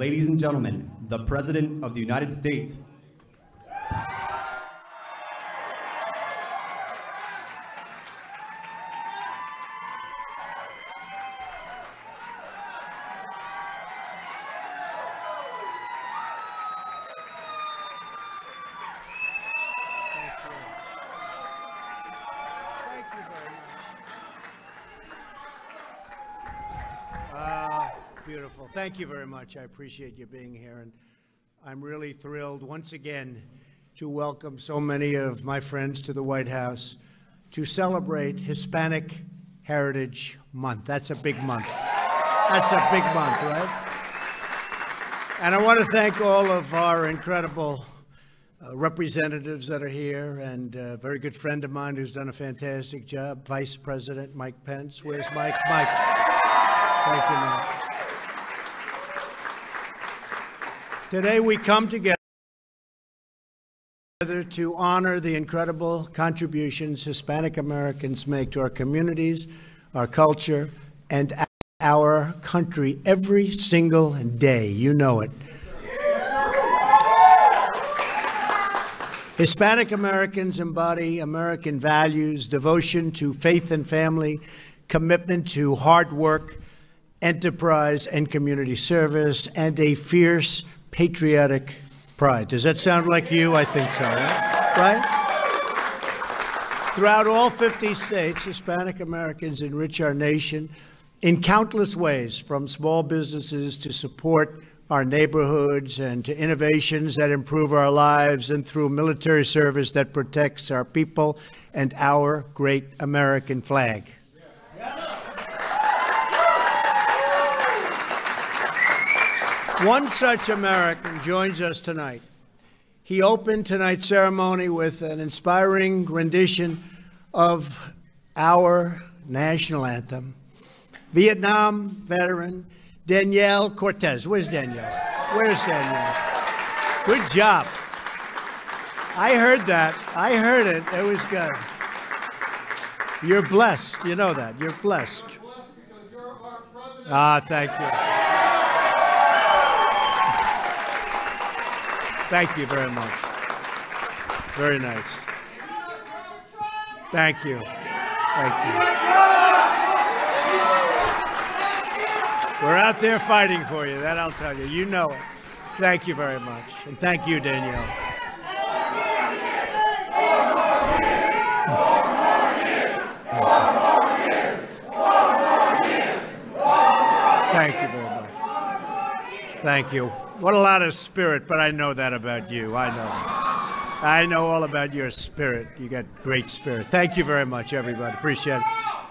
ladies and gentlemen, the President of the United States. Beautiful. Thank you very much. I appreciate you being here, and I'm really thrilled once again to welcome so many of my friends to the White House to celebrate Hispanic Heritage Month. That's a big month. That's a big month, right? And I want to thank all of our incredible representatives that are here, and a very good friend of mine who's done a fantastic job, Vice President Mike Pence. Where's Mike? Mike. Thank you, Mike. Today we come together to honor the incredible contributions Hispanic Americans make to our communities, our culture, and our country every single day. You know it. Hispanic Americans embody American values, devotion to faith and family, commitment to hard work, enterprise and community service, and a fierce patriotic pride. Does that sound like you? I think so, right? Throughout all 50 states, Hispanic Americans enrich our nation in countless ways, from small businesses to support our neighborhoods and to innovations that improve our lives, and through military service that protects our people and our great American flag. One such American joins us tonight. He opened tonight's ceremony with an inspiring rendition of our national anthem. Vietnam veteran Danielle Cortez. Where's Danielle? Where's Danielle? Good job. I heard that. I heard it. It was good. You're blessed. You know that. You're blessed. Ah, thank you. Thank you very much. Very nice. Thank you. Thank you. We're out there fighting for you, that I'll tell you. You know it. Thank you very much. And thank you, Danielle. Thank you very much. Thank you. What a lot of spirit, but I know that about you. I know that. I know all about your spirit. You got great spirit. Thank you very much, everybody. Appreciate it.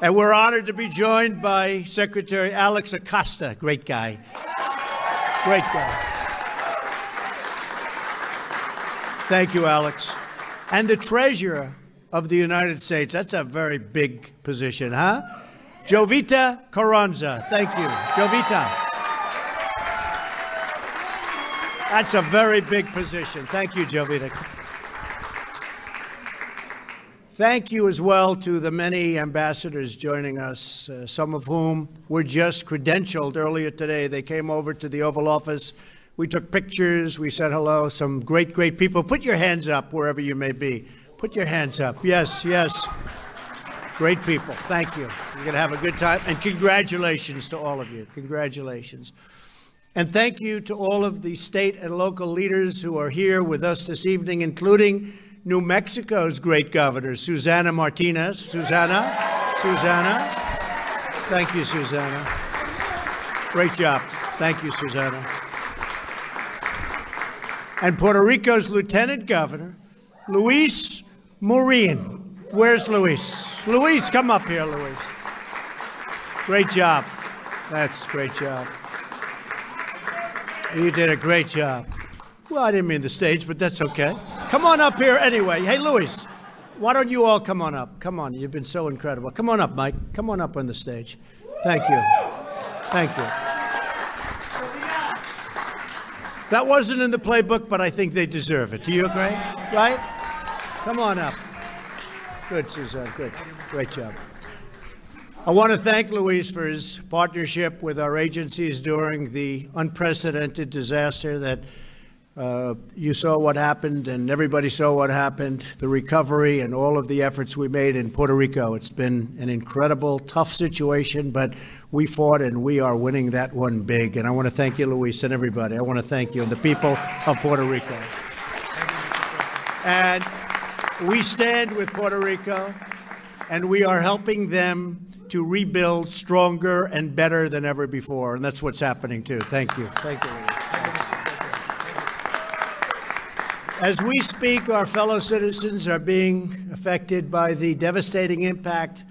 And we're honored to be joined by Secretary Alex Acosta. Great guy. Great guy. Thank you, Alex. And the Treasurer of the United States. That's a very big position, huh? Jovita Carranza. Thank you. Jovita. That's a very big position. Thank you, Jovita. Thank you as well to the many ambassadors joining us, some of whom were just credentialed earlier today. They came over to the Oval Office. We took pictures. We said hello. Some great, great people. Put your hands up wherever you may be. Put your hands up. Yes, yes. Great people. Thank you. You're going to have a good time. And congratulations to all of you. Congratulations. And thank you to all of the state and local leaders who are here with us this evening, including New Mexico's great governor, Susana Martinez. Susana. Thank you, Susana. Great job. Thank you, Susana. And Puerto Rico's Lieutenant Governor, Luis Marín. Where's Luis? Luis, come up here, Luis. Great job. That's a great job. You did a great job. Well, I didn't mean the stage, but that's okay. Come on up here anyway. Hey, Luis, why don't you all come on up? Come on, you've been so incredible. Come on up, Mike. Come on up on the stage. Thank you. Thank you. That wasn't in the playbook, but I think they deserve it. Do you agree? Right? Come on up. Good, Suzanne. Good. Great job. I want to thank Luis for his partnership with our agencies during the unprecedented disaster that you saw what happened and everybody saw what happened, the recovery and all of the efforts we made in Puerto Rico. It's been an incredible, tough situation, but we fought and we are winning that one big. And I want to thank you, Luis, and everybody. I want to thank you and the people of Puerto Rico. And we stand with Puerto Rico, and we are helping them to rebuild stronger and better than ever before. And that's what's happening, too. Thank you. Thank you, Luis. As we speak, our fellow citizens are being affected by the devastating impact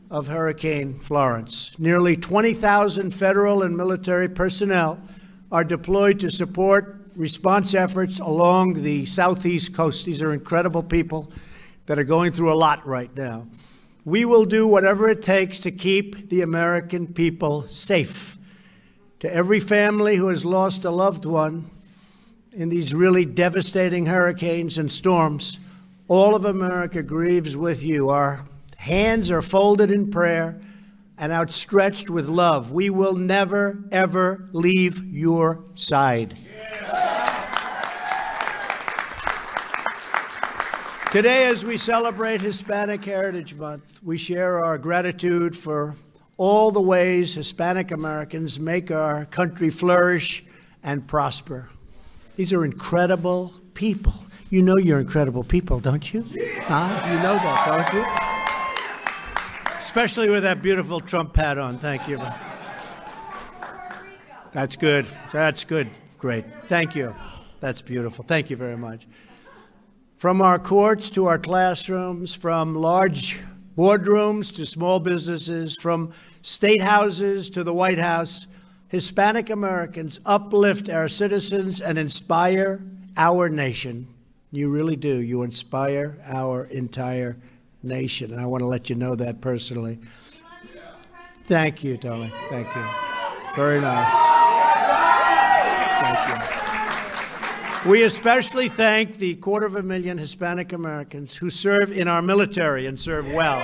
of Hurricane Florence. Nearly 20,000 federal and military personnel are deployed to support response efforts along the southeast coast. These are incredible people that are going through a lot right now. We will do whatever it takes to keep the American people safe. To every family who has lost a loved one in these really devastating hurricanes and storms, all of America grieves with you. Our hands are folded in prayer and outstretched with love. We will never, ever leave your side. Today, as we celebrate Hispanic Heritage Month, we share our gratitude for all the ways Hispanic Americans make our country flourish and prosper. These are incredible people. You know you're incredible people, don't you? Huh? You know that, don't you? Especially with that beautiful Trump hat on. Thank you. That's good. That's good. Great. Thank you. That's beautiful. Thank you very much. From our courts to our classrooms, from large boardrooms to small businesses, from state houses to the White House, Hispanic Americans uplift our citizens and inspire our nation. You really do. You inspire our entire nation. And I want to let you know that personally. Thank you, Tony. Thank you. Very nice. Thank you. We especially thank the 250,000 Hispanic Americans who serve in our military and serve well.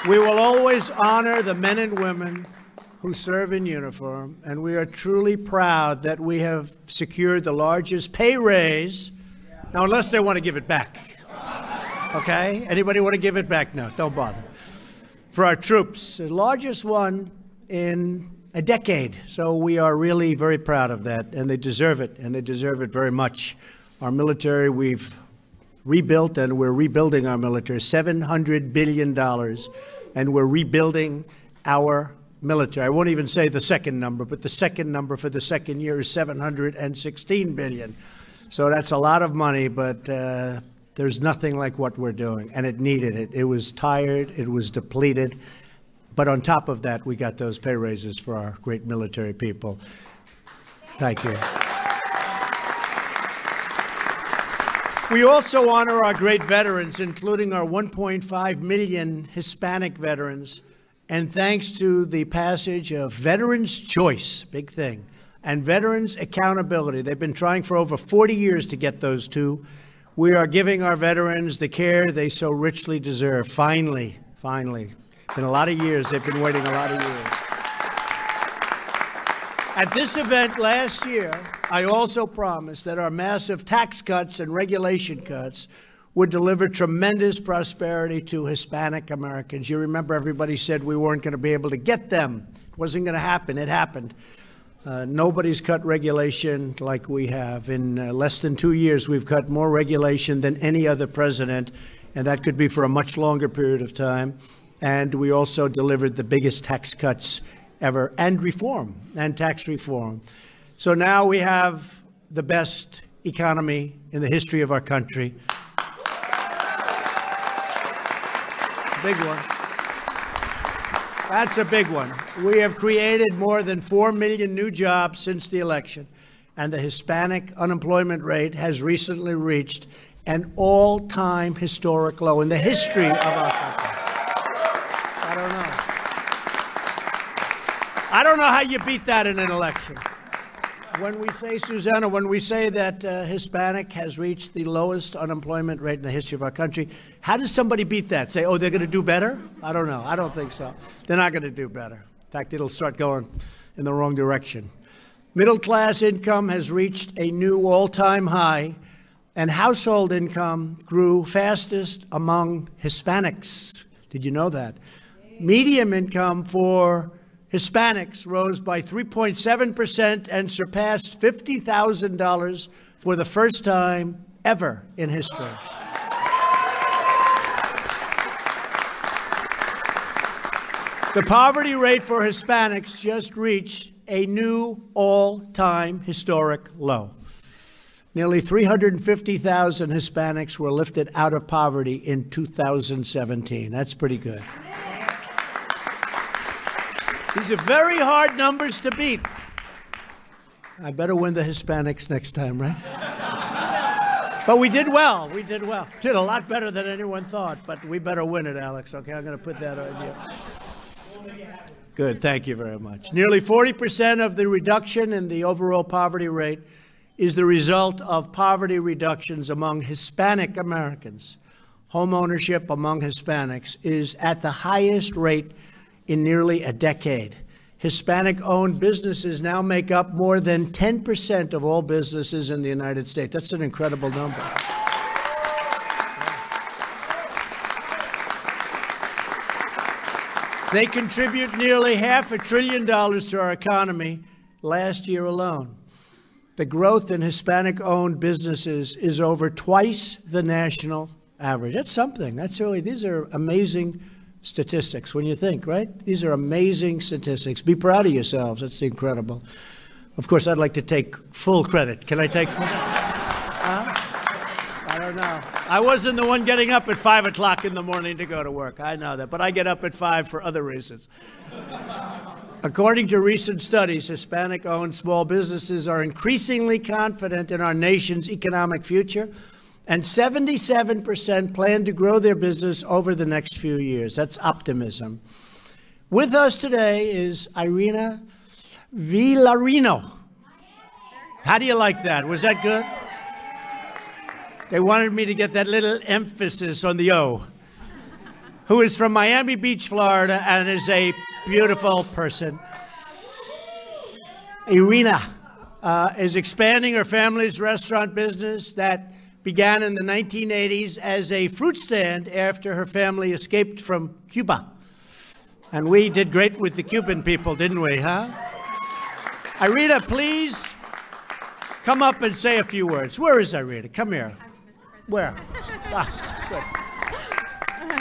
We will always honor the men and women who serve in uniform, and we are truly proud that we have secured the largest pay raise. Now, unless they want to give it back. Okay? Anybody want to give it back? No, don't bother. For our troops, the largest one in a decade. So we are really very proud of that, and they deserve it, and they deserve it very much. Our military, we've rebuilt, and we're rebuilding our military, $700 billion, and we're rebuilding our military. I won't even say the second number, but the second number for the second year is $716 billion. So that's a lot of money, but there's nothing like what we're doing, and it needed it. It was tired, it was depleted, but on top of that, we got those pay raises for our great military people. Thank you. We also honor our great veterans, including our 1.5 million Hispanic veterans. And thanks to the passage of Veterans' Choice, big thing, and Veterans' Accountability, they've been trying for over 40 years to get those two. We are giving our veterans the care they so richly deserve. Finally, finally. It's been a lot of years. They've been waiting a lot of years. At this event last year, I also promised that our massive tax cuts and regulation cuts would deliver tremendous prosperity to Hispanic Americans. You remember everybody said we weren't going to be able to get them. It wasn't going to happen. It happened. Nobody's cut regulation like we have. In less than 2 years, we've cut more regulation than any other president, and that could be for a much longer period of time. And we also delivered the biggest tax cuts ever, and reform, and tax reform. So now we have the best economy in the history of our country. Big one. That's a big one. We have created more than 4 million new jobs since the election, and the Hispanic unemployment rate has recently reached an all-time historic low in the history of our country. I don't know how you beat that in an election. When we say, Susanna, when we say that Hispanic has reached the lowest unemployment rate in the history of our country, how does somebody beat that? Say, oh, they're going to do better? I don't know. I don't think so. They're not going to do better. In fact, it'll start going in the wrong direction. Middle-class income has reached a new all-time high, and household income grew fastest among Hispanics. Did you know that? Median income for Hispanics rose by 3.7% and surpassed $50,000 for the first time ever in history. The poverty rate for Hispanics just reached a new all-time historic low. Nearly 350,000 Hispanics were lifted out of poverty in 2017. That's pretty good. These are very hard numbers to beat. I better win the Hispanics next time, right? But we did well. We did well. Did a lot better than anyone thought, but we better win it, Alex. Okay, I'm going to put that on you. Good, thank you very much. Nearly 40% of the reduction in the overall poverty rate is the result of poverty reductions among Hispanic Americans. Home ownership among Hispanics is at the highest rate in nearly a decade. Hispanic-owned businesses now make up more than 10% of all businesses in the United States. That's an incredible number. They contribute nearly $500 billion to our economy last year alone. The growth in Hispanic-owned businesses is over twice the national average. That's something. That's really, these are amazing statistics when you think, right? These are amazing statistics. Be proud of yourselves. That's incredible. Of course, I'd like to take full credit. Can I take full? I don't know. I wasn't the one getting up at 5 o'clock in the morning to go to work. I know that. But I get up at 5 for other reasons. According to recent studies, Hispanic-owned small businesses are increasingly confident in our nation's economic future, and 77% plan to grow their business over the next few years. That's optimism. With us today is Irina Villarino. How do you like that? Was that good? They wanted me to get that little emphasis on the O. Who is from Miami Beach, Florida, and is a beautiful person. Irina is expanding her family's restaurant business that began in the 1980s as a fruit stand after her family escaped from Cuba. And we did great with the Cuban people, didn't we, huh? Irina, please come up and say a few words. Where is Irina? Come here. Where? Ah, good.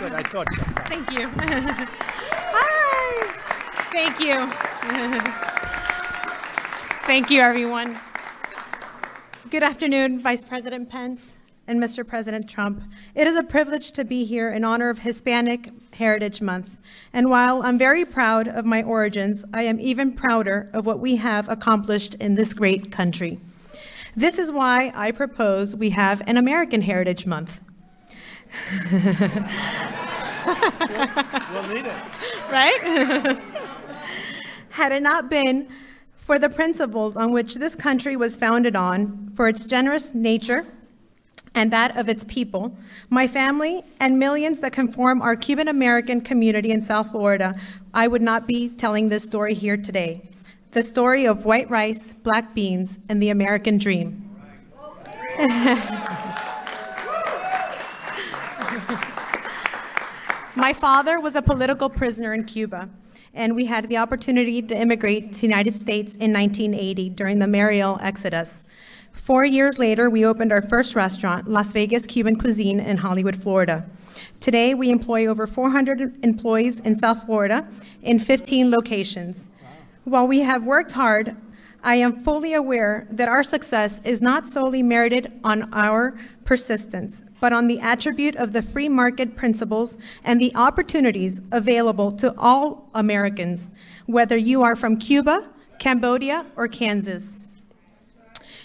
Good, I thought so. Thank you. Hi. Thank you. Thank you, everyone. Good afternoon, Vice President Pence and Mr. President Trump. It is a privilege to be here in honor of Hispanic Heritage Month. And while I'm very proud of my origins, I am even prouder of what we have accomplished in this great country. This is why I propose we have an American Heritage Month. We'll need it. Right? Had it not been for the principles on which this country was founded on, for its generous nature and that of its people, my family and millions that conform our Cuban-American community in South Florida, I would not be telling this story here today. The story of white rice, black beans, and the American dream. My father was a political prisoner in Cuba, and we had the opportunity to immigrate to the United States in 1980 during the Mariel Exodus. 4 years later, we opened our first restaurant, Las Vegas Cuban Cuisine in Hollywood, Florida. Today, we employ over 400 employees in South Florida in 15 locations. While we have worked hard, I am fully aware that our success is not solely merited on our persistence, but on the attribute of the free market principles and the opportunities available to all Americans, whether you are from Cuba, Cambodia, or Kansas.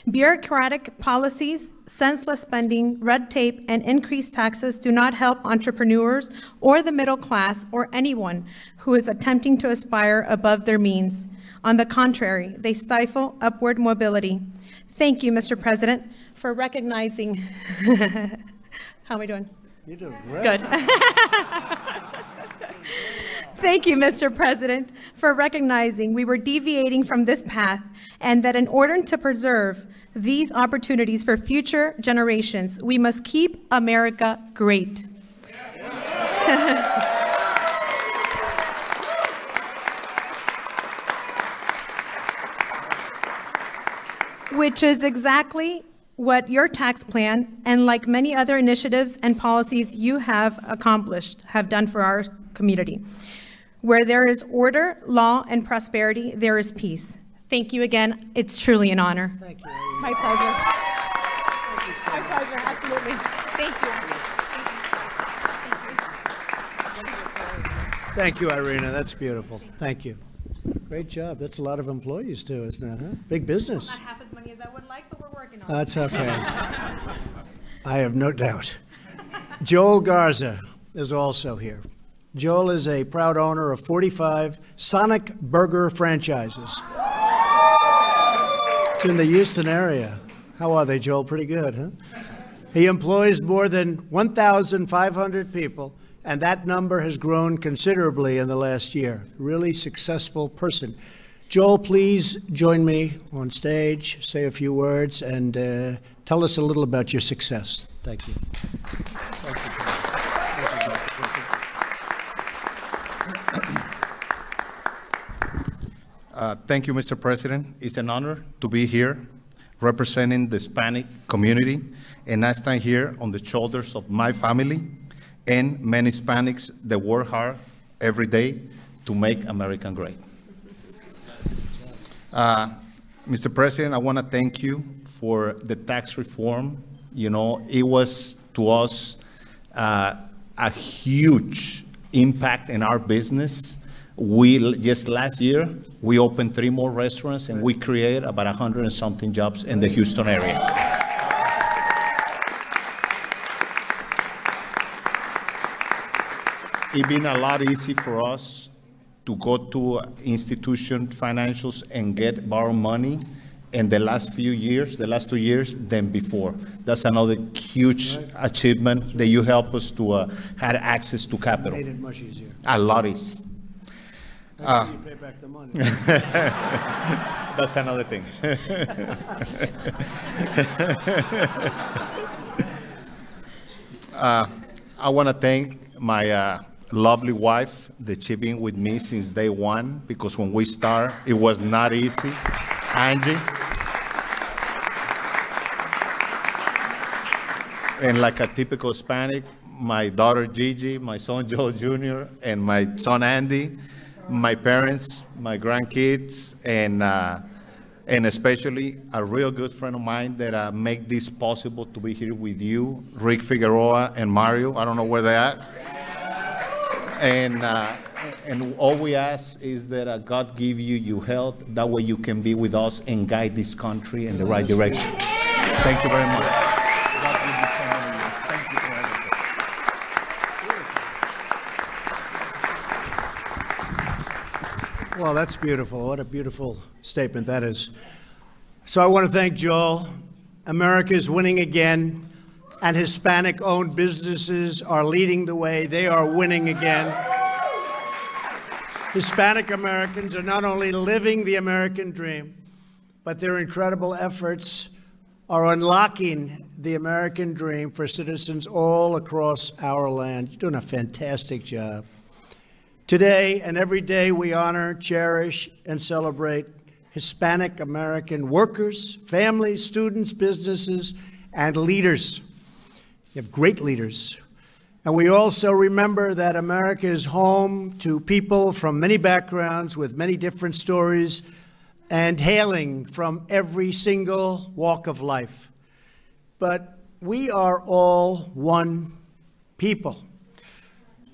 Bureaucratic policies, senseless spending, red tape, and increased taxes do not help entrepreneurs or the middle class or anyone who is attempting to aspire above their means. On the contrary, they stifle upward mobility. Thank you, Mr. President, for recognizing. How am I doing? You're doing great. Good. Thank you, Mr. President, for recognizing we were deviating from this path and that in order to preserve these opportunities for future generations, we must keep America great. Which is exactly what your tax plan, and like many other initiatives and policies you have accomplished, have done for our community. Where there is order, law, and prosperity, there is peace. Thank you again. It's truly an honor. Thank you. My pleasure. My pleasure, absolutely. Thank you. Thank you, Irina. That's beautiful. Thank you. Great job. That's a lot of employees, too, isn't it? Huh? Big business. Not half as many as I would like, but we're working on it. That's okay. I have no doubt. Joel Garza is also here. Joel is a proud owner of 45 Sonic Burger franchises. It's in the Houston area. How are they, Joel? Pretty good, huh? He employs more than 1,500 people, and that number has grown considerably in the last year. Really successful person. Joel, please join me on stage, say a few words, and tell us a little about your success. Thank you. Thank you. Thank you, Mr. President. It's an honor to be here representing the Hispanic community, and I stand here on the shoulders of my family and many Hispanics that work hard every day to make America great. Mr. President, I want to thank you for the tax reform. You know, it was to us a huge impact in our business. Just last year, we opened 3 more restaurants and we created about 100 and something jobs in the Houston area. It's been a lot easier for us to go to institution financials and borrow money in the last few years, the last 2 years, than before. That's another huge achievement that you help us to have access to capital. Made it much easier. A lot easier. You pay back the money. That's another thing. I want to thank my lovely wife that she's been with me since day one, because when we started, it was not easy. Angie. And like a typical Hispanic, my daughter Gigi, my son Joel Jr., and my son Andy, my parents, my grandkids, and especially a real good friend of mine that make this possible to be here with you, Rick Figueroa and Mario. I don't know where they're at. And all we ask is that God give you health. That way you can be with us and guide this country in the right direction. Thank you very much. God give you so many years. Thank you for everything. Well, that's beautiful. What a beautiful statement that is. So I want to thank Joel. America is winning again, and Hispanic-owned businesses are leading the way. They are winning again. Hispanic Americans are not only living the American dream, but their incredible efforts are unlocking the American dream for citizens all across our land. You're doing a fantastic job. Today and every day we honor, cherish, and celebrate Hispanic American workers, families, students, businesses, and leaders. You have great leaders. And we also remember that America is home to people from many backgrounds with many different stories and hailing from every single walk of life. But we are all one people.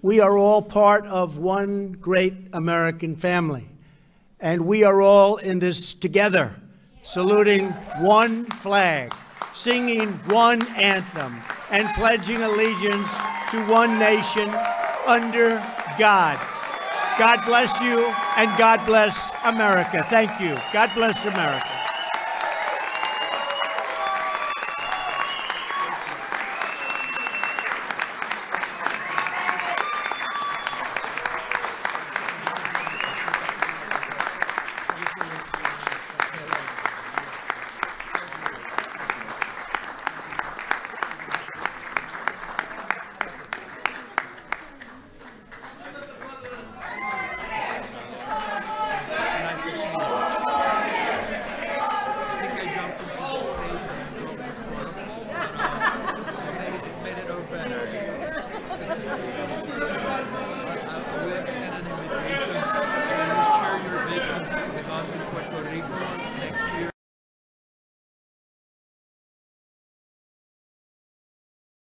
We are all part of one great American family. And we are all in this together. saluting one flag, singing one anthem, and pledging allegiance to one nation under God. God bless you, and God bless America. Thank you. God bless America.